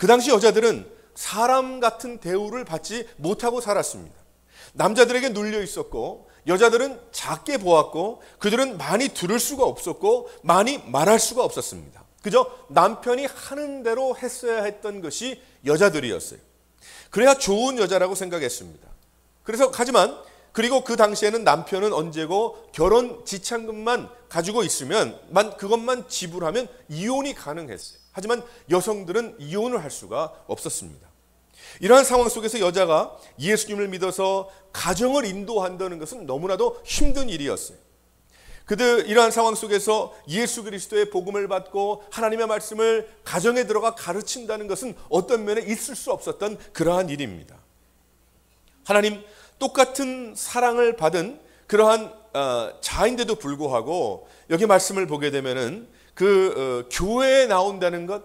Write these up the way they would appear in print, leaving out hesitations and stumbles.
그 당시 여자들은 사람 같은 대우를 받지 못하고 살았습니다. 남자들에게 눌려 있었고 여자들은 작게 보았고 그들은 많이 들을 수가 없었고 많이 말할 수가 없었습니다. 그저 남편이 하는 대로 했어야 했던 것이 여자들이었어요. 그래야 좋은 여자라고 생각했습니다. 그리고 그 당시에는 남편은 언제고 결혼 지참금만 가지고 있으면 그것만 지불하면 이혼이 가능했어요. 하지만 여성들은 이혼을 할 수가 없었습니다. 이러한 상황 속에서 여자가 예수님을 믿어서 가정을 인도한다는 것은 너무나도 힘든 일이었어요. 이러한 상황 속에서 예수 그리스도의 복음을 받고 하나님의 말씀을 가정에 들어가 가르친다는 것은 어떤 면에 있을 수 없었던 그러한 일입니다. 하나님 똑같은 사랑을 받은 그러한 자인데도 불구하고 여기 말씀을 보게 되면은 교회에 나온다는 것,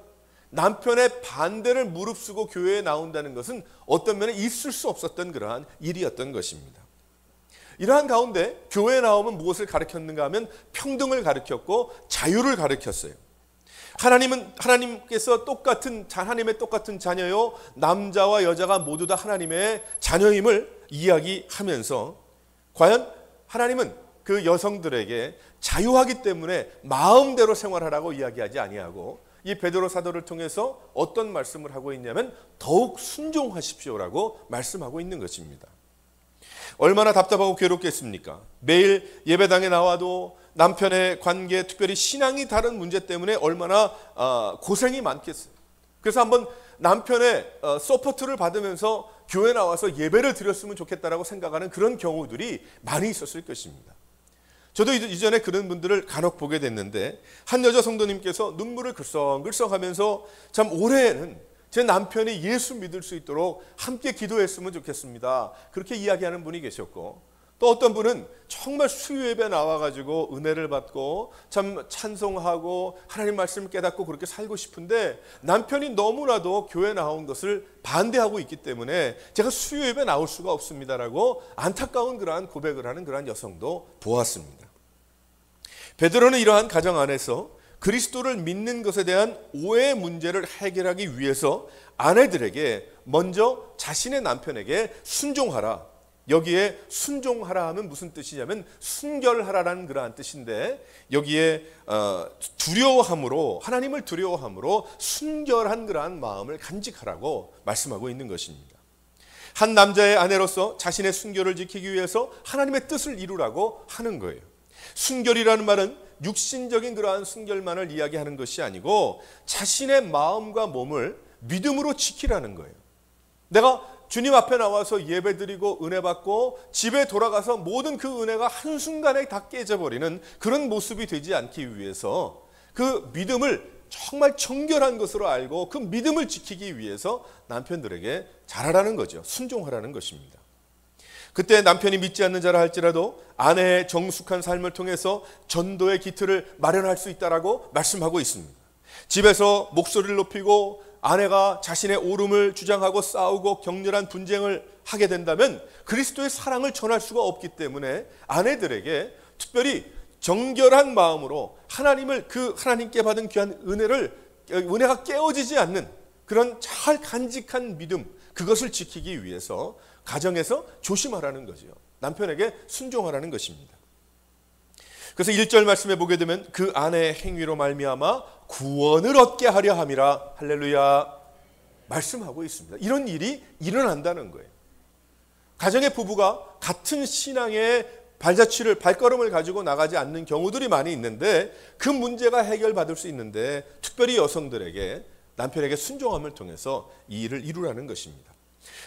남편의 반대를 무릅쓰고 교회에 나온다는 것은 어떤 면에 있을 수 없었던 그러한 일이었던 것입니다. 이러한 가운데 교회에 나오면 무엇을 가르쳤는가 하면 평등을 가르쳤고 자유를 가르쳤어요. 하나님께서 하나님의 똑같은 자녀요, 남자와 여자가 모두 다 하나님의 자녀임을 이야기하면서 과연 하나님은 그 여성들에게 자유하기 때문에 마음대로 생활하라고 이야기하지 아니하고 이 베드로 사도를 통해서 어떤 말씀을 하고 있냐면 더욱 순종하십시오라고 말씀하고 있는 것입니다. 얼마나 답답하고 괴롭겠습니까? 매일 예배당에 나와도 남편의 관계, 특별히 신앙이 다른 문제 때문에 얼마나 고생이 많겠어요. 그래서 한번 남편의 서포트를 받으면서 교회 나와서 예배를 드렸으면 좋겠다라고 생각하는 그런 경우들이 많이 있었을 것입니다. 저도 이전에 그런 분들을 간혹 보게 됐는데 한 여자 성도님께서 눈물을 글썽글썽하면서 참 올해는 제 남편이 예수 믿을 수 있도록 함께 기도했으면 좋겠습니다. 그렇게 이야기하는 분이 계셨고 또 어떤 분은 정말 수요 예배 나와가지고 은혜를 받고 참 찬송하고 하나님 말씀을 깨닫고 그렇게 살고 싶은데 남편이 너무나도 교회 나온 것을 반대하고 있기 때문에 제가 수요 예배 나올 수가 없습니다라고 안타까운 그러한 고백을 하는 그러한 여성도 보았습니다. 베드로는 이러한 가정 안에서 그리스도를 믿는 것에 대한 오해의 문제를 해결하기 위해서 아내들에게 먼저 자신의 남편에게 순종하라. 여기에 순종하라 하면 무슨 뜻이냐면 순결하라라는 그러한 뜻인데 여기에 두려워함으로 하나님을 두려워함으로 순결한 그러한 마음을 간직하라고 말씀하고 있는 것입니다. 한 남자의 아내로서 자신의 순결을 지키기 위해서 하나님의 뜻을 이루라고 하는 거예요. 순결이라는 말은 육신적인 그러한 순결만을 이야기하는 것이 아니고 자신의 마음과 몸을 믿음으로 지키라는 거예요. 내가 주님 앞에 나와서 예배드리고 은혜 받고 집에 돌아가서 모든 그 은혜가 한순간에 다 깨져버리는 그런 모습이 되지 않기 위해서 그 믿음을 정말 정결한 것으로 알고 그 믿음을 지키기 위해서 남편들에게 잘하라는 거죠. 순종하라는 것입니다. 그때 남편이 믿지 않는 자라 할지라도 아내의 정숙한 삶을 통해서 전도의 기틀을 마련할 수 있다라고 말씀하고 있습니다. 집에서 목소리를 높이고 아내가 자신의 옳음을 주장하고 싸우고 격렬한 분쟁을 하게 된다면 그리스도의 사랑을 전할 수가 없기 때문에 아내들에게 특별히 정결한 마음으로 하나님께 받은 귀한 은혜가 깨어지지 않는 그런 잘 간직한 믿음, 그것을 지키기 위해서 가정에서 조심하라는 거죠. 남편에게 순종하라는 것입니다. 그래서 1절 말씀에 보게 되면 그 아내의 행위로 말미암아 구원을 얻게 하려 함이라. 할렐루야. 말씀하고 있습니다. 이런 일이 일어난다는 거예요. 가정의 부부가 같은 신앙의 발걸음을 가지고 나가지 않는 경우들이 많이 있는데 그 문제가 해결받을 수 있는데 특별히 여성들에게 남편에게 순종함을 통해서 이 일을 이루라는 것입니다.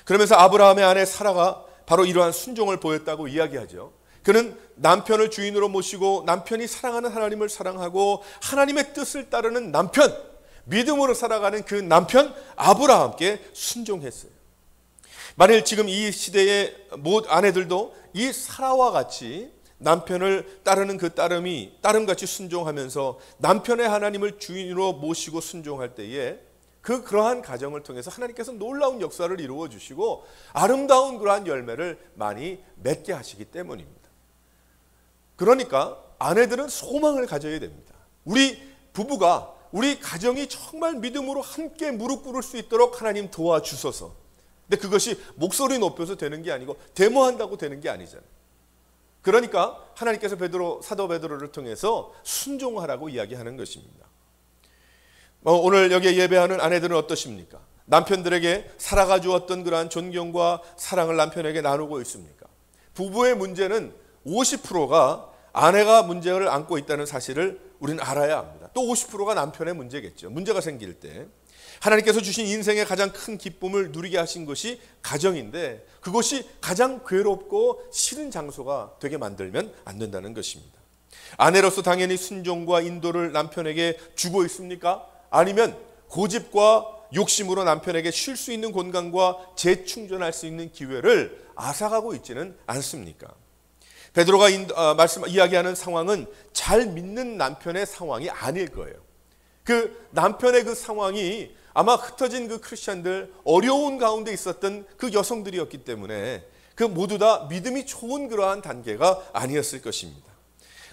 그러면서 아브라함의 아내 사라가 바로 이러한 순종을 보였다고 이야기하죠. 그는 남편을 주인으로 모시고 남편이 사랑하는 하나님을 사랑하고 하나님의 뜻을 따르는 남편, 믿음으로 살아가는 그 남편 아브라함께 순종했어요. 만일 지금 이 시대의 모든 아내들도 이 사라와 같이 남편을 따르는 그 따름같이 순종하면서 남편의 하나님을 주인으로 모시고 순종할 때에 그러한 가정을 통해서 하나님께서 놀라운 역사를 이루어 주시고 아름다운 그러한 열매를 많이 맺게 하시기 때문입니다. 그러니까 아내들은 소망을 가져야 됩니다. 우리 부부가 우리 가정이 정말 믿음으로 함께 무릎 꿇을 수 있도록 하나님 도와주소서. 근데 그것이 목소리 높여서 되는 게 아니고 데모한다고 되는 게 아니잖아요. 그러니까 하나님께서 사도 베드로를 통해서 순종하라고 이야기하는 것입니다. 오늘 여기에 예배하는 아내들은 어떠십니까? 남편들에게 살아가 주었던 그러한 존경과 사랑을 남편에게 나누고 있습니까? 부부의 문제는 50%가 아내가 문제를 안고 있다는 사실을 우리는 알아야 합니다. 또 50%가 남편의 문제겠죠. 문제가 생길 때 하나님께서 주신 인생의 가장 큰 기쁨을 누리게 하신 것이 가정인데, 그것이 가장 괴롭고 싫은 장소가 되게 만들면 안 된다는 것입니다. 아내로서 당연히 순종과 인도를 남편에게 주고 있습니까? 아니면 고집과 욕심으로 남편에게 쉴 수 있는 공간과 재충전할 수 있는 기회를 앗아가고 있지는 않습니까? 베드로가 이야기하는 상황은 잘 믿는 남편의 상황이 아닐 거예요. 그 남편의 그 상황이 아마 흩어진 그 크리스천들, 어려운 가운데 있었던 그 여성들이었기 때문에 그 모두 다 믿음이 좋은 그러한 단계가 아니었을 것입니다.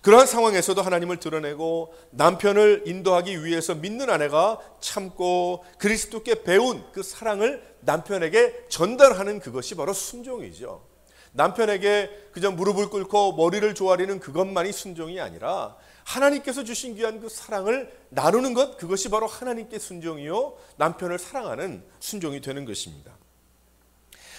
그러한 상황에서도 하나님을 드러내고 남편을 인도하기 위해서 믿는 아내가 참고 그리스도께 배운 그 사랑을 남편에게 전달하는 그것이 바로 순종이죠. 남편에게 그저 무릎을 꿇고 머리를 조아리는 그것만이 순종이 아니라 하나님께서 주신 귀한 그 사랑을 나누는 것, 그것이 바로 하나님께 순종이요 남편을 사랑하는 순종이 되는 것입니다.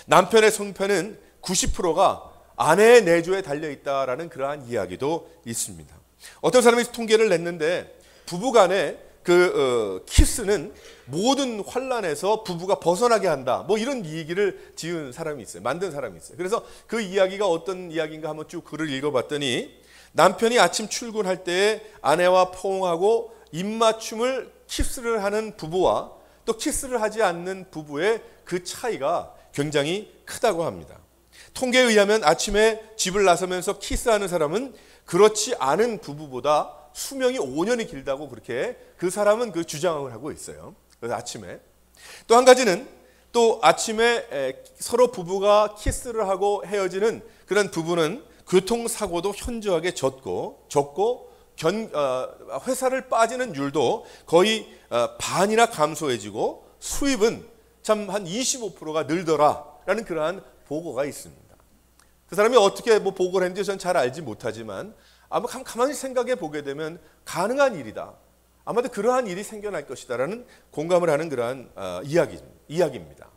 남편의 성패는 90%가 아내의 내조에 달려있다라는 그러한 이야기도 있습니다. 어떤 사람이 통계를 냈는데 부부간의 그 키스는 모든 환란에서 부부가 벗어나게 한다, 뭐 이런 얘기를 지은 사람이 있어요. 만든 사람이 있어요. 그래서 그 이야기가 어떤 이야기인가 한번 쭉 글을 읽어봤더니, 남편이 아침 출근할 때에 아내와 포옹하고 입맞춤을 키스를 하는 부부와 또 키스를 하지 않는 부부의 그 차이가 굉장히 크다고 합니다. 통계에 의하면 아침에 집을 나서면서 키스하는 사람은 그렇지 않은 부부보다 수명이 5년이 길다고 그렇게 그 사람은 그 주장을 하고 있어요. 그래서 아침에. 또 한 가지는 또 아침에 서로 부부가 키스를 하고 헤어지는 그런 부부는 교통사고도 현저하게 적고 회사를 빠지는 율도 거의 반이나 감소해지고 수입은 참 한 25%가 늘더라라는 그러한 보고가 있습니다. 그 사람이 어떻게 보고를 했는지 저는 잘 알지 못하지만 아마 가만히 생각해 보게 되면 가능한 일이다. 아마도 그러한 일이 생겨날 것이다라는 공감을 하는 그러한 이야기입니다.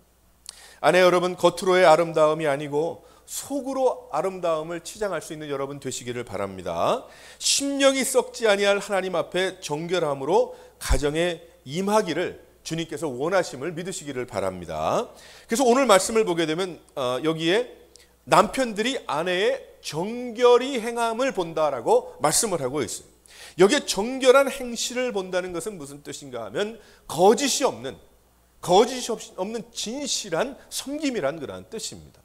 아내 여러분, 겉으로의 아름다움이 아니고 속으로 아름다움을 치장할 수 있는 여러분 되시기를 바랍니다. 심령이 썩지 아니할 하나님 앞에 정결함으로 가정에 임하기를 주님께서 원하심을 믿으시기를 바랍니다. 그래서 오늘 말씀을 보게 되면 여기에 남편들이 아내의 정결히 행함을 본다라고 말씀을 하고 있어요. 여기에 정결한 행실을 본다는 것은 무슨 뜻인가 하면 거짓이 없는 진실한 섬김이란 그러한 뜻입니다.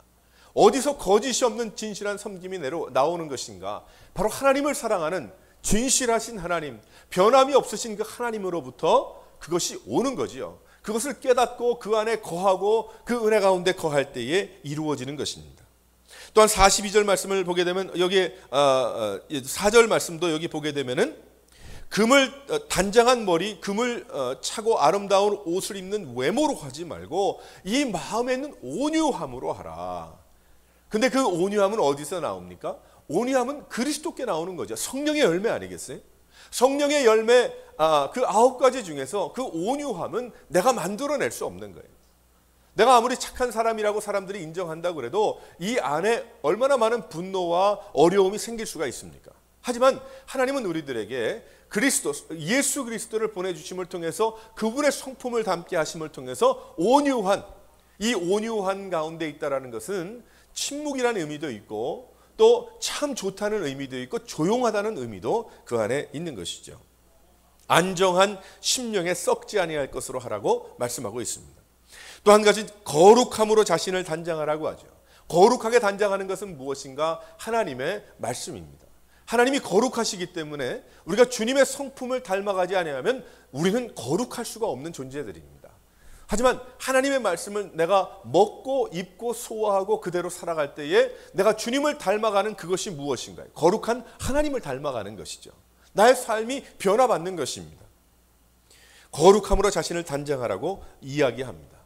어디서 거짓이 없는 진실한 섬김이 나오는 것인가? 바로 하나님을 사랑하는 진실하신 하나님, 변함이 없으신 그 하나님으로부터 그것이 오는 거지요. 그것을 깨닫고 그 안에 거하고 그 은혜 가운데 거할 때에 이루어지는 것입니다. 또한 42절 말씀을 보게 되면 여기에 4절 말씀도 여기 보게 되면은 단장한 머리, 금을 차고 아름다운 옷을 입는 외모로 하지 말고 이 마음에 있는 온유함으로 하라. 근데 그 온유함은 어디서 나옵니까? 온유함은 그리스도께 나오는 거죠. 성령의 열매 아니겠어요? 성령의 열매 그 9가지 중에서 그 온유함은 내가 만들어낼 수 없는 거예요. 내가 아무리 착한 사람이라고 사람들이 인정한다고 그래도 이 안에 얼마나 많은 분노와 어려움이 생길 수가 있습니까? 하지만 하나님은 우리들에게 예수 그리스도를 보내주심을 통해서 그분의 성품을 담게 하심을 통해서 이 온유한 가운데 있다라는 것은 침묵이라는 의미도 있고 또 참 좋다는 의미도 있고 조용하다는 의미도 그 안에 있는 것이죠. 안정한 심령에 썩지 아니할 것으로 하라고 말씀하고 있습니다. 또 한 가지 거룩함으로 자신을 단장하라고 하죠. 거룩하게 단장하는 것은 무엇인가? 하나님의 말씀입니다. 하나님이 거룩하시기 때문에 우리가 주님의 성품을 닮아가지 아니하면 우리는 거룩할 수가 없는 존재들입니다. 하지만 하나님의 말씀을 내가 먹고 입고 소화하고 그대로 살아갈 때에 내가 주님을 닮아가는 그것이 무엇인가요? 거룩한 하나님을 닮아가는 것이죠. 나의 삶이 변화받는 것입니다. 거룩함으로 자신을 단장하라고 이야기합니다.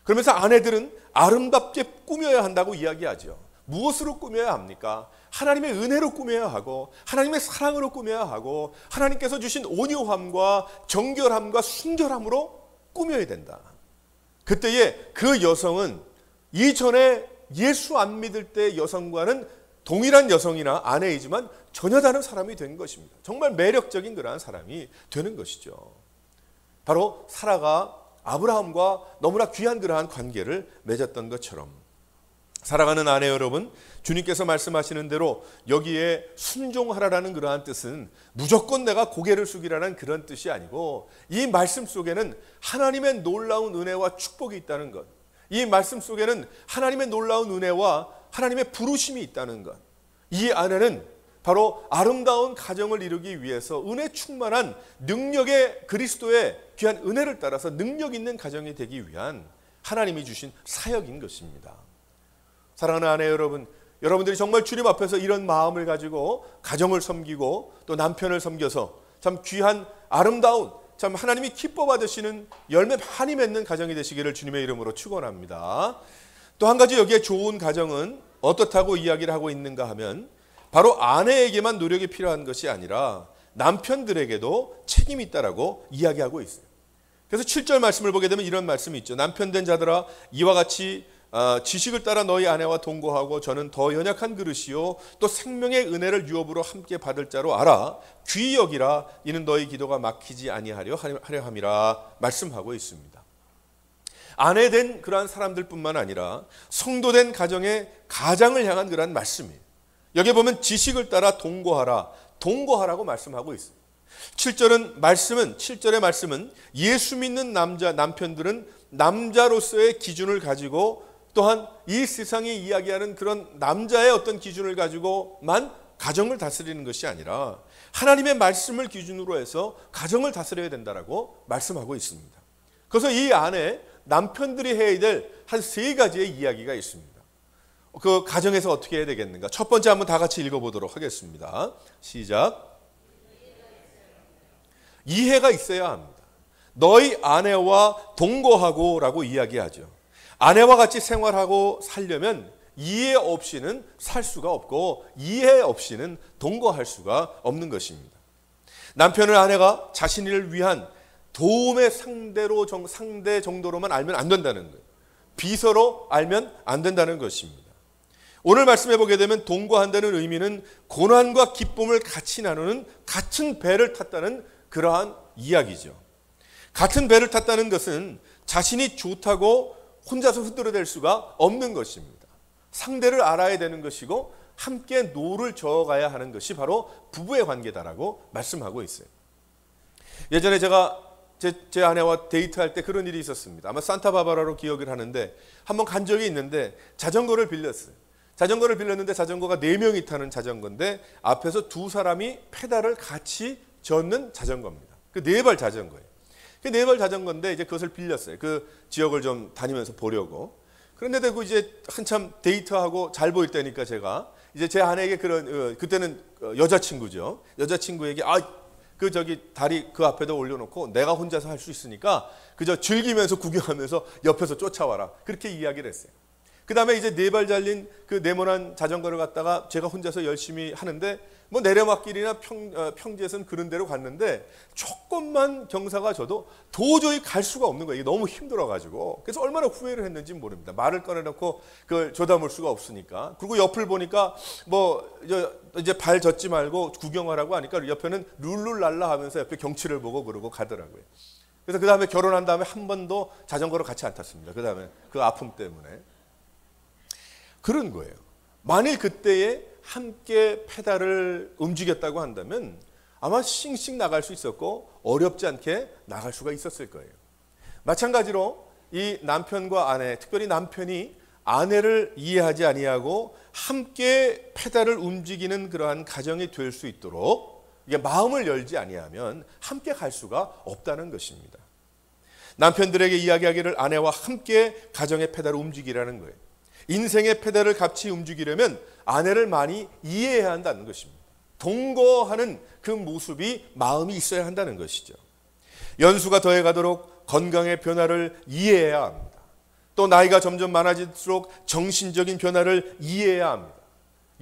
그러면서 아내들은 아름답게 꾸며야 한다고 이야기하죠. 무엇으로 꾸며야 합니까? 하나님의 은혜로 꾸며야 하고 하나님의 사랑으로 꾸며야 하고 하나님께서 주신 온유함과 정결함과 순결함으로 꾸며야 된다. 그때에 그 여성은 이전에 예수 안 믿을 때 여성과는 동일한 여성이나 아내이지만 전혀 다른 사람이 된 것입니다. 정말 매력적인 그러한 사람이 되는 것이죠. 바로 사라가 아브라함과 너무나 귀한 그러한 관계를 맺었던 것처럼 사랑하는 아내 여러분, 주님께서 말씀하시는 대로 여기에 순종하라라는 그러한 뜻은 무조건 내가 고개를 숙이라는 그런 뜻이 아니고 이 말씀 속에는 하나님의 놀라운 은혜와 축복이 있다는 것, 이 말씀 속에는 하나님의 놀라운 은혜와 하나님의 부르심이 있다는 것, 이 안에는 바로 아름다운 가정을 이루기 위해서 은혜 충만한 능력의 그리스도의 귀한 은혜를 따라서 능력 있는 가정이 되기 위한 하나님이 주신 사역인 것입니다. 사랑하는 아내 여러분, 여러분들이 정말 주님 앞에서 이런 마음을 가지고 가정을 섬기고 또 남편을 섬겨서 참 귀한 아름다운 참 하나님이 기뻐 받으시는 열매 많이 맺는 가정이 되시기를 주님의 이름으로 축원합니다. 또 한 가지 여기에 좋은 가정은 어떻다고 이야기를 하고 있는가 하면 바로 아내에게만 노력이 필요한 것이 아니라 남편들에게도 책임이 있다라고 이야기하고 있어요. 그래서 7절 말씀을 보게 되면 이런 말씀이 있죠. 남편 된 자들아 이와 같이 지식을 따라 너희 아내와 동거하고 저는 더 연약한 그릇이요 또 생명의 은혜를 유업으로 함께 받을 자로 알아 귀히 여기라 이는 너희 기도가 막히지 아니하려 함이라 말씀하고 있습니다. 아내 된 그러한 사람들뿐만 아니라 성도 된 가정의 가장을 향한 그러한 말씀이에요. 여기 보면 지식을 따라 동거하라고 말씀하고 있어요. 7절의 말씀은 예수 믿는 남편들은 남자로서의 기준을 가지고 또한 이 세상이 이야기하는 그런 남자의 어떤 기준을 가지고만 가정을 다스리는 것이 아니라 하나님의 말씀을 기준으로 해서 가정을 다스려야 된다라고 말씀하고 있습니다. 그래서 이 안에 남편들이 해야 될 한 3가지의 이야기가 있습니다. 그 가정에서 어떻게 해야 되겠는가? 첫 번째 한번 다 같이 읽어보도록 하겠습니다. 시작. 이해가 있어야 합니다. 너희 아내와 동거하고 라고 이야기하죠. 아내와 같이 생활하고 살려면 이해 없이는 살 수가 없고 이해 없이는 동거할 수가 없는 것입니다. 남편을 아내가 자신을 위한 도움의 상대 정도로만 알면 안 된다는 거예요. 비서로 알면 안 된다는 것입니다. 오늘 말씀해 보게 되면 동거한다는 의미는 고난과 기쁨을 같이 나누는 같은 배를 탔다는 그러한 이야기죠. 같은 배를 탔다는 것은 자신이 좋다고 혼자서 흔들어댈 수가 없는 것입니다. 상대를 알아야 되는 것이고 함께 노를 저어가야 하는 것이 바로 부부의 관계다라고 말씀하고 있어요. 예전에 제가 제 아내와 데이트할 때 그런 일이 있었습니다. 아마 산타바바라로 기억을 하는데 한번 간 적이 있는데 자전거를 빌렸어요. 자전거를 빌렸는데 자전거가 4명이 타는 자전거인데 앞에서 2사람이 페달을 같이 젓는 자전거입니다. 그 4발 자전거예요. 그 4발 자전거인데 이제 그것을 빌렸어요. 그 지역을 좀 다니면서 보려고. 그런데 되고 이제 한참 데이트하고 잘 보일 때니까 제가 이제 제 아내에게 그때는 여자친구죠. 여자친구에게 다리 그 앞에다 올려놓고 내가 혼자서 할 수 있으니까 그저 즐기면서 구경하면서 옆에서 쫓아와라. 그렇게 이야기를 했어요. 그 다음에 이제 4발 달린 그 네모난 자전거를 갖다가 제가 혼자서 열심히 하는데 뭐 내려막길이나 평지에서는 그런 데로 갔는데 조금만 경사가 져도 도저히 갈 수가 없는 거예요. 이게 너무 힘들어가지고. 그래서 얼마나 후회를 했는지 모릅니다. 말을 꺼내놓고 그걸 조담을 수가 없으니까. 그리고 옆을 보니까 뭐 이제 발 젓지 말고 구경하라고 하니까 옆에는 룰루랄라 하면서 옆에 경치를 보고 그러고 가더라고요. 그래서 그 다음에 결혼한 다음에 한 번도 자전거를 같이 안 탔습니다. 그 다음에 그 아픔 때문에. 그런 거예요. 만일 그때에 함께 페달을 움직였다고 한다면 아마 싱싱 나갈 수 있었고 어렵지 않게 나갈 수가 있었을 거예요. 마찬가지로 이 남편과 아내, 특별히 남편이 아내를 이해하지 아니하고 함께 페달을 움직이는 그러한 가정이 될 수 있도록 이게 마음을 열지 아니하면 함께 갈 수가 없다는 것입니다. 남편들에게 이야기하기를 아내와 함께 가정의 페달을 움직이라는 거예요. 인생의 페달을 같이 움직이려면 아내를 많이 이해해야 한다는 것입니다. 동거하는 그 모습이 마음이 있어야 한다는 것이죠. 연수가 더해가도록 건강의 변화를 이해해야 합니다. 또 나이가 점점 많아질수록 정신적인 변화를 이해해야 합니다.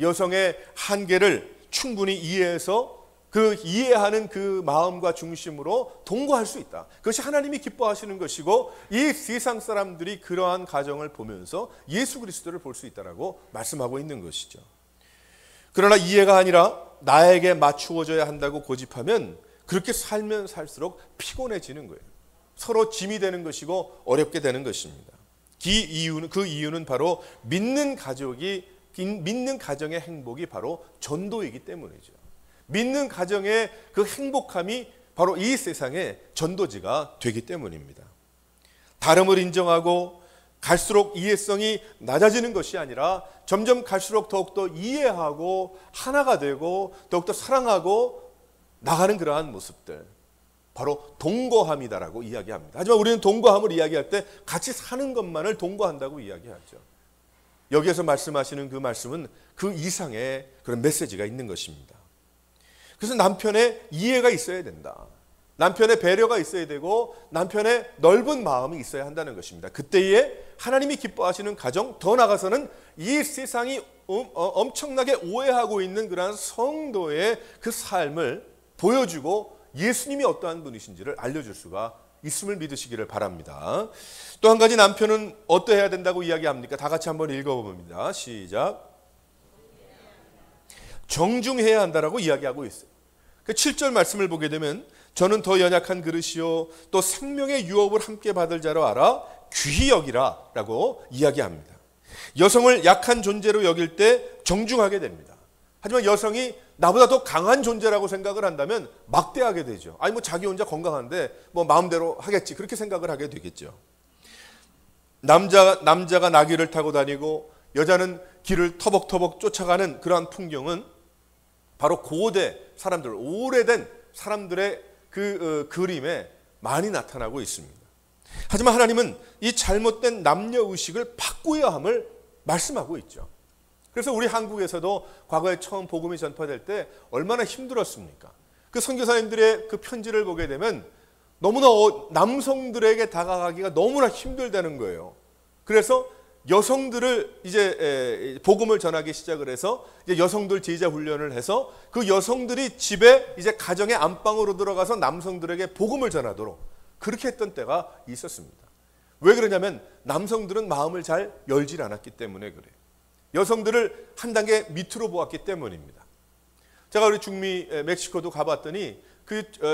여성의 한계를 충분히 이해해서 그 이해하는 그 마음과 중심으로 동거할 수 있다. 그것이 하나님이 기뻐하시는 것이고 이 세상 사람들이 그러한 가정을 보면서 예수 그리스도를 볼 수 있다라고 말씀하고 있는 것이죠. 그러나 이해가 아니라 나에게 맞추어져야 한다고 고집하면 그렇게 살면 살수록 피곤해지는 거예요. 서로 짐이 되는 것이고 어렵게 되는 것입니다. 그 이유는 바로 믿는 가정의 행복이 바로 전도이기 때문이죠. 믿는 가정의 그 행복함이 바로 이 세상의 전도지가 되기 때문입니다. 다름을 인정하고 갈수록 이해성이 낮아지는 것이 아니라 점점 갈수록 더욱더 이해하고 하나가 되고 더욱더 사랑하고 나가는 그러한 모습들, 바로 동거함이다라고 이야기합니다. 하지만 우리는 동거함을 이야기할 때 같이 사는 것만을 동거한다고 이야기하죠. 여기에서 말씀하시는 그 말씀은 그 이상의 그런 메시지가 있는 것입니다. 그래서 남편의 이해가 있어야 된다. 남편의 배려가 있어야 되고 남편의 넓은 마음이 있어야 한다는 것입니다. 그때에 하나님이 기뻐하시는 가정, 더 나아가서는 이 세상이 엄청나게 오해하고 있는 그러한 성도의 그 삶을 보여주고 예수님이 어떠한 분이신지를 알려줄 수가 있음을 믿으시기를 바랍니다. 또 한 가지 남편은 어떠해야 된다고 이야기합니까? 다 같이 한번 읽어봅니다. 시작. 정중해야 한다라고 이야기하고 있어요. 그 7절 말씀을 보게 되면 저는 더 연약한 그릇이요 또 생명의 유업을 함께 받을 자로 알아 귀히 여기라 라고 이야기합니다. 여성을 약한 존재로 여길 때 정중하게 됩니다. 하지만 여성이 나보다 더 강한 존재라고 생각을 한다면 막대하게 되죠. 아니 뭐 자기 혼자 건강한데 뭐 마음대로 하겠지, 그렇게 생각을 하게 되겠죠. 남자가 나귀를 타고 다니고 여자는 길을 터벅터벅 쫓아가는 그러한 풍경은 바로 고대 사람들, 오래된 사람들의 그 그림에 많이 나타나고 있습니다. 하지만 하나님은 이 잘못된 남녀의식을 바꾸어야 함을 말씀하고 있죠. 그래서 우리 한국에서도 과거에 처음 복음이 전파될 때 얼마나 힘들었습니까? 그 선교사님들의 그 편지를 보게 되면 너무나 남성들에게 다가가기가 너무나 힘들다는 거예요. 그래서 여성들을 이제 복음을 전하기 시작을 해서 이제 여성들 제자 훈련을 해서 그 여성들이 집에 이제 가정의 안방으로 들어가서 남성들에게 복음을 전하도록 그렇게 했던 때가 있었습니다. 왜 그러냐면 남성들은 마음을 잘 열질 않았기 때문에 그래요. 여성들을 한 단계 밑으로 보았기 때문입니다. 제가 우리 중미 멕시코도 가봤더니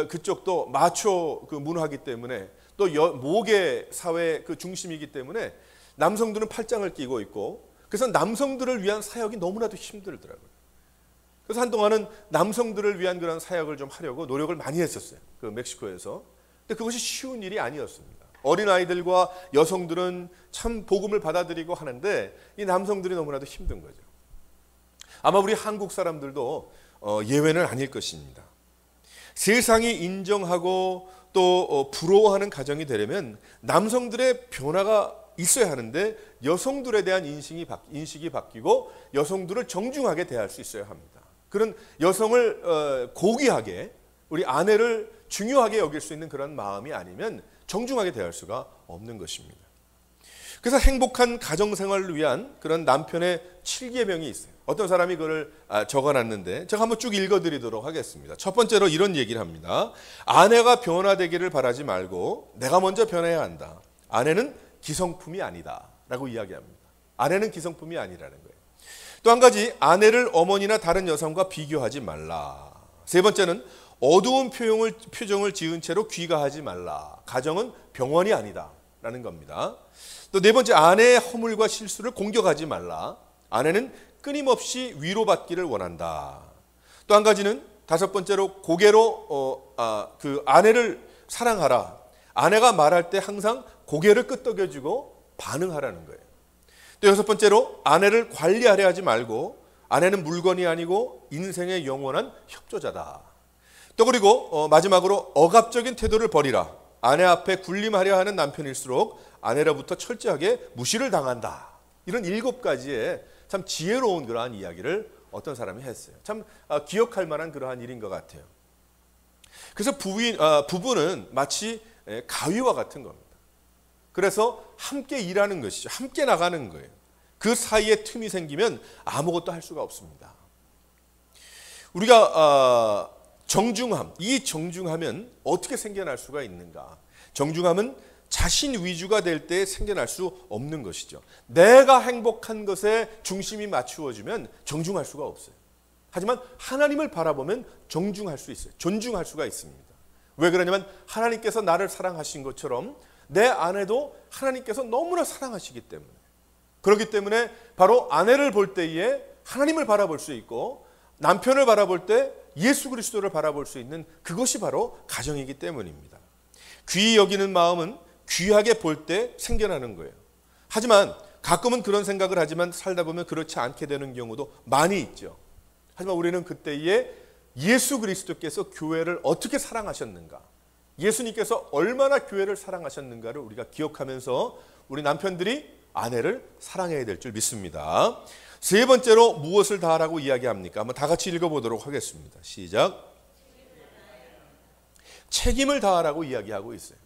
그쪽도 마초 그 문화이기 때문에 또 모계 사회 그 중심이기 때문에 남성들은 팔짱을 끼고 있고 그래서 남성들을 위한 사역이 너무나도 힘들더라고요. 그래서 한동안은 남성들을 위한 그런 사역을 좀 하려고 노력을 많이 했었어요. 그 멕시코에서. 근데 그것이 쉬운 일이 아니었습니다. 어린아이들과 여성들은 참 복음을 받아들이고 하는데 이 남성들이 너무나도 힘든 거죠. 아마 우리 한국 사람들도 예외는 아닐 것입니다. 세상이 인정하고 또 부러워하는 가정이 되려면 남성들의 변화가 있어야 하는데 여성들에 대한 인식이 바뀌고 여성들을 정중하게 대할 수 있어야 합니다. 그런 여성을 고귀하게 우리 아내를 중요하게 여길 수 있는 그런 마음이 아니면 정중하게 대할 수가 없는 것입니다. 그래서 행복한 가정생활을 위한 그런 남편의 7계명이 있어요. 어떤 사람이 그걸 적어놨는데 제가 한번 쭉 읽어드리도록 하겠습니다. 첫 번째로 이런 얘기를 합니다. 아내가 변화되기를 바라지 말고 내가 먼저 변해야 한다. 아내는 기성품이 아니다 라고 이야기합니다. 아내는 기성품이 아니라는 거예요. 또 한 가지, 아내를 어머니나 다른 여성과 비교하지 말라. 세 번째는 어두운 표정을 지은 채로 귀가하지 말라. 가정은 병원이 아니다 라는 겁니다. 또 네 번째, 아내의 허물과 실수를 공격하지 말라. 아내는 끊임없이 위로받기를 원한다. 또 한 가지는 다섯 번째로 고개로 그 아내를 사랑하라. 아내가 말할 때 항상 고개를 끄덕여주고 반응하라는 거예요. 또 여섯 번째로 아내를 관리하려 하지 말고 아내는 물건이 아니고 인생의 영원한 협조자다. 또 그리고 마지막으로 억압적인 태도를 버리라. 아내 앞에 군림하려 하는 남편일수록 아내로부터 철저하게 무시를 당한다. 이런 7가지의 참 지혜로운 그러한 이야기를 어떤 사람이 했어요. 참 기억할 만한 그러한 일인 것 같아요. 그래서 부부는 마치 가위와 같은 겁니다. 그래서 함께 일하는 것이죠. 함께 나가는 거예요. 그 사이에 틈이 생기면 아무것도 할 수가 없습니다. 우리가 정중함, 이 정중함은 어떻게 생겨날 수가 있는가? 정중함은 자신 위주가 될 때 생겨날 수 없는 것이죠. 내가 행복한 것에 중심이 맞추어지면 정중할 수가 없어요. 하지만 하나님을 바라보면 정중할 수 있어요. 존중할 수가 있습니다. 왜 그러냐면 하나님께서 나를 사랑하신 것처럼 내 아내도 하나님께서 너무나 사랑하시기 때문에, 그렇기 때문에 바로 아내를 볼 때에 하나님을 바라볼 수 있고 남편을 바라볼 때 예수 그리스도를 바라볼 수 있는 그것이 바로 가정이기 때문입니다. 귀히 여기는 마음은 귀하게 볼 때 생겨나는 거예요. 하지만 가끔은 그런 생각을 하지만 살다 보면 그렇지 않게 되는 경우도 많이 있죠. 하지만 우리는 그때에 예수 그리스도께서 교회를 어떻게 사랑하셨는가, 예수님께서 얼마나 교회를 사랑하셨는가를 우리가 기억하면서 우리 남편들이 아내를 사랑해야 될 줄 믿습니다. 세 번째로 무엇을 다하라고 이야기합니까? 한번 다 같이 읽어보도록 하겠습니다. 시작. 책임을 다하라고 이야기하고 있어요.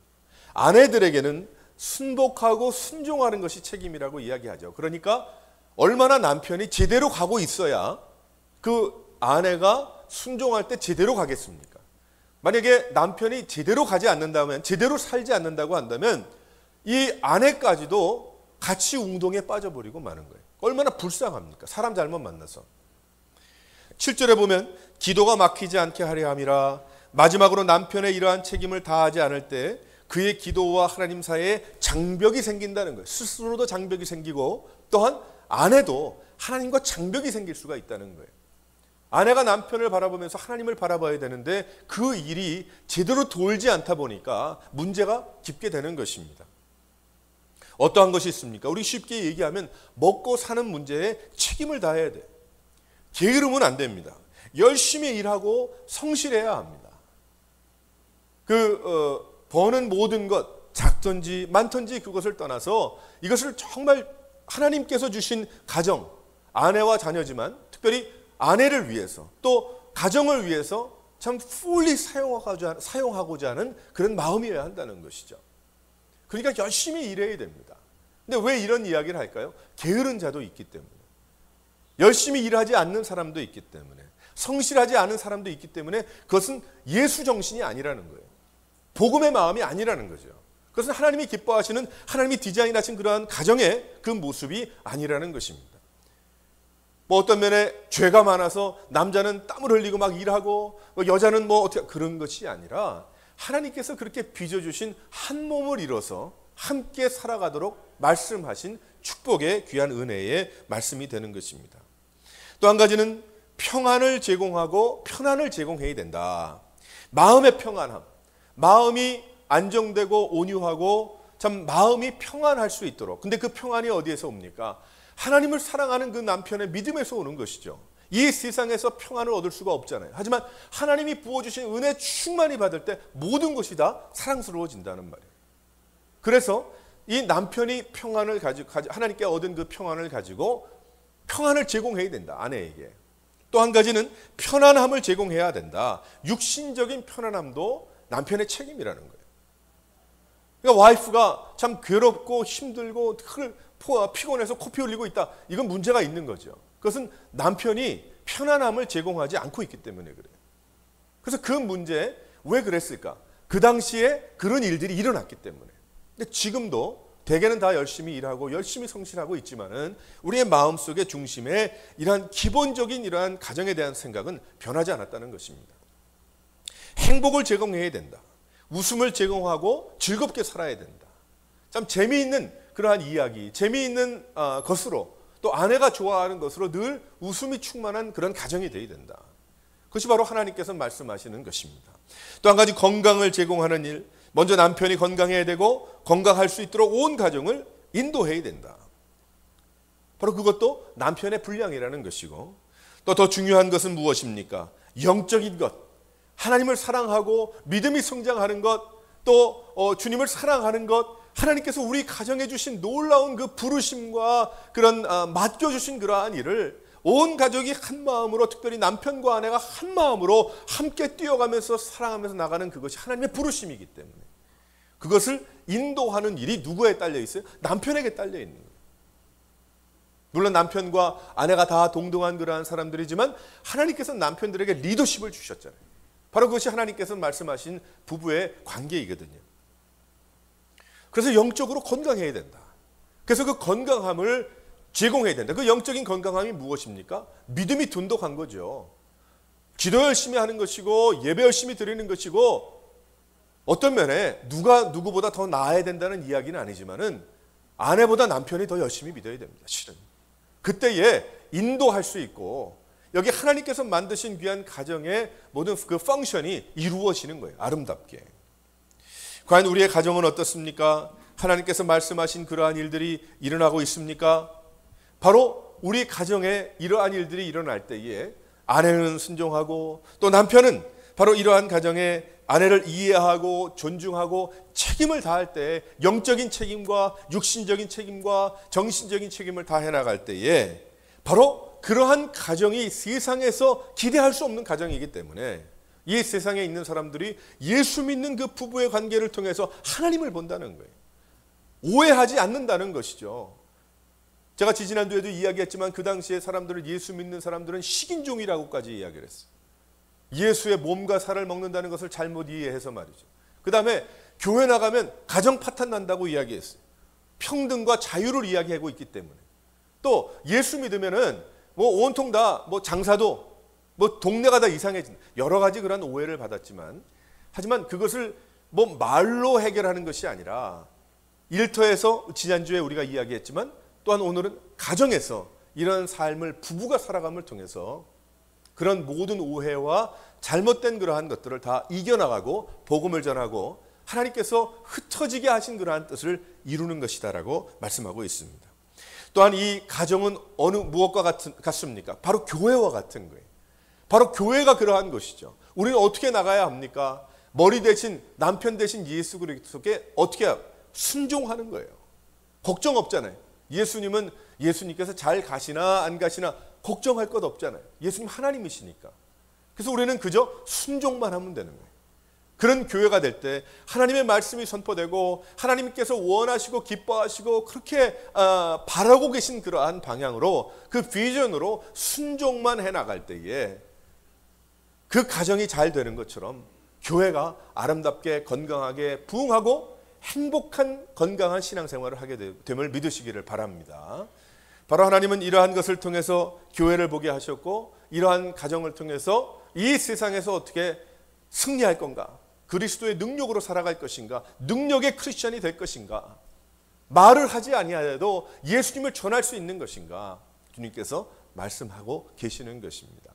아내들에게는 순복하고 순종하는 것이 책임이라고 이야기하죠. 그러니까 얼마나 남편이 제대로 가고 있어야 그 아내가 순종할 때 제대로 가겠습니까? 만약에 남편이 제대로 가지 않는다면, 제대로 살지 않는다고 한다면 이 아내까지도 같이 운동에 빠져버리고 마는 거예요. 얼마나 불쌍합니까? 사람 잘못 만나서. 7절에 보면 기도가 막히지 않게 하려 함이라. 마지막으로 남편의 이러한 책임을 다하지 않을 때 그의 기도와 하나님 사이에 장벽이 생긴다는 거예요. 스스로도 장벽이 생기고 또한 아내도 하나님과 장벽이 생길 수가 있다는 거예요. 아내가 남편을 바라보면서 하나님을 바라봐야 되는데 그 일이 제대로 돌지 않다 보니까 문제가 깊게 되는 것입니다. 어떠한 것이 있습니까? 우리 쉽게 얘기하면 먹고 사는 문제에 책임을 다해야 돼요. 게으르면 안 됩니다. 열심히 일하고 성실해야 합니다. 버는 모든 것, 작든지 많든지 그것을 떠나서 이것을 정말 하나님께서 주신 가정, 아내와 자녀지만 특별히 아내를 위해서 또 가정을 위해서 참 fully 사용하고자 하는 그런 마음이어야 한다는 것이죠. 그러니까 열심히 일해야 됩니다. 근데 왜 이런 이야기를 할까요? 게으른 자도 있기 때문에, 열심히 일하지 않는 사람도 있기 때문에, 성실하지 않은 사람도 있기 때문에 그것은 예수 정신이 아니라는 거예요. 복음의 마음이 아니라는 거죠. 그것은 하나님이 기뻐하시는, 하나님이 디자인하신 그러한 가정의 그 모습이 아니라는 것입니다. 뭐 어떤 면에 죄가 많아서 남자는 땀을 흘리고 막 일하고 여자는 뭐 어떻게 그런 것이 아니라 하나님께서 그렇게 빚어주신 한 몸을 이뤄서 함께 살아가도록 말씀하신 축복의 귀한 은혜의 말씀이 되는 것입니다. 또 한 가지는 평안을 제공하고 편안을 제공해야 된다. 마음의 평안함, 마음이 안정되고 온유하고 참 마음이 평안할 수 있도록. 근데 그 평안이 어디에서 옵니까? 하나님을 사랑하는 그 남편의 믿음에서 오는 것이죠. 이 세상에서 평안을 얻을 수가 없잖아요. 하지만 하나님이 부어주신 은혜 충만히 받을 때 모든 것이 다 사랑스러워진다는 말이에요. 그래서 이 남편이 평안을 하나님께 얻은 그 평안을 가지고 평안을 제공해야 된다, 아내에게. 또 한 가지는 편안함을 제공해야 된다. 육신적인 편안함도 남편의 책임이라는 거예요. 그러니까 와이프가 참 괴롭고 힘들고 피곤해서 코피 흘리고 있다. 이건 문제가 있는 거죠. 그것은 남편이 편안함을 제공하지 않고 있기 때문에 그래요. 그래서 그 문제 왜 그랬을까? 그 당시에 그런 일들이 일어났기 때문에. 근데 지금도 대개는 다 열심히 일하고 열심히 성실하고 있지만은 우리의 마음속의 중심에 이러한 기본적인 이러한 가정에 대한 생각은 변하지 않았다는 것입니다. 행복을 제공해야 된다. 웃음을 제공하고 즐겁게 살아야 된다. 참 재미있는 그러한 이야기, 재미있는 것으로 또 아내가 좋아하는 것으로 늘 웃음이 충만한 그런 가정이 되어야 된다. 그것이 바로 하나님께서 말씀하시는 것입니다. 또 한 가지 건강을 제공하는 일, 먼저 남편이 건강해야 되고 건강할 수 있도록 온 가정을 인도해야 된다. 바로 그것도 남편의 분량이라는 것이고 또 더 중요한 것은 무엇입니까? 영적인 것, 하나님을 사랑하고 믿음이 성장하는 것, 또 주님을 사랑하는 것, 하나님께서 우리 가정에 주신 놀라운 그 부르심과 그런 맡겨주신 그러한 일을 온 가족이 한 마음으로, 특별히 남편과 아내가 한 마음으로 함께 뛰어가면서 사랑하면서 나가는 그것이 하나님의 부르심이기 때문에 그것을 인도하는 일이 누구에 딸려 있어요? 남편에게 딸려 있는 거예요. 물론 남편과 아내가 다 동등한 그러한 사람들이지만 하나님께서 남편들에게 리더십을 주셨잖아요. 바로 그것이 하나님께서 말씀하신 부부의 관계이거든요. 그래서 영적으로 건강해야 된다. 그래서 그 건강함을 제공해야 된다. 그 영적인 건강함이 무엇입니까? 믿음이 돈독한 거죠. 기도 열심히 하는 것이고 예배 열심히 드리는 것이고 어떤 면에 누가 누구보다 더 나아야 된다는 이야기는 아니지만은 아내보다 남편이 더 열심히 믿어야 됩니다. 실은. 그때에 인도할 수 있고 여기 하나님께서 만드신 귀한 가정의 모든 그 펑션이 이루어지는 거예요. 아름답게. 과연 우리의 가정은 어떻습니까? 하나님께서 말씀하신 그러한 일들이 일어나고 있습니까? 바로 우리 가정에 이러한 일들이 일어날 때에 아내는 순종하고 또 남편은 바로 이러한 가정에 아내를 이해하고 존중하고 책임을 다할 때 영적인 책임과 육신적인 책임과 정신적인 책임을 다해 나갈 때에 바로 그러한 가정이 세상에서 기대할 수 없는 가정이기 때문에 이 세상에 있는 사람들이 예수 믿는 그 부부의 관계를 통해서 하나님을 본다는 거예요. 오해하지 않는다는 것이죠. 제가 지지난주에도 이야기했지만 그 당시에 사람들을 예수 믿는 사람들은 식인종이라고까지 이야기를 했어요. 예수의 몸과 살을 먹는다는 것을 잘못 이해해서 말이죠. 그 다음에 교회 나가면 가정 파탄 난다고 이야기했어요. 평등과 자유를 이야기하고 있기 때문에. 또 예수 믿으면은 뭐 온통 다 뭐 장사도 뭐 동네가 다 이상해진다. 여러 가지 그런 오해를 받았지만 하지만 그것을 뭐 말로 해결하는 것이 아니라 일터에서 지난주에 우리가 이야기했지만 또한 오늘은 가정에서 이런 삶을 부부가 살아감을 통해서 그런 모든 오해와 잘못된 그러한 것들을 다 이겨나가고 복음을 전하고 하나님께서 흩어지게 하신 그러한 뜻을 이루는 것이다라고 말씀하고 있습니다. 또한 이 가정은 어느 무엇과 같습니까? 바로 교회와 같은 거예요. 바로 교회가 그러한 것이죠. 우리는 어떻게 나가야 합니까? 머리 대신 남편 대신 예수 그리스도께 어떻게 순종하는 거예요. 걱정 없잖아요. 예수님께서 잘 가시나 안 가시나 걱정할 것 없잖아요. 예수님 하나님이시니까. 그래서 우리는 그저 순종만 하면 되는 거예요. 그런 교회가 될 때 하나님의 말씀이 선포되고 하나님께서 원하시고 기뻐하시고 그렇게 바라고 계신 그러한 방향으로 그 비전으로 순종만 해나갈 때에 그 가정이 잘 되는 것처럼 교회가 아름답게 건강하게 부흥하고 행복한 건강한 신앙생활을 하게 됨을 믿으시기를 바랍니다. 바로 하나님은 이러한 것을 통해서 교회를 보게 하셨고 이러한 가정을 통해서 이 세상에서 어떻게 승리할 건가? 그리스도의 능력으로 살아갈 것인가? 능력의 크리스천이 될 것인가? 말을 하지 아니하여도 예수님을 전할 수 있는 것인가? 주님께서 말씀하고 계시는 것입니다.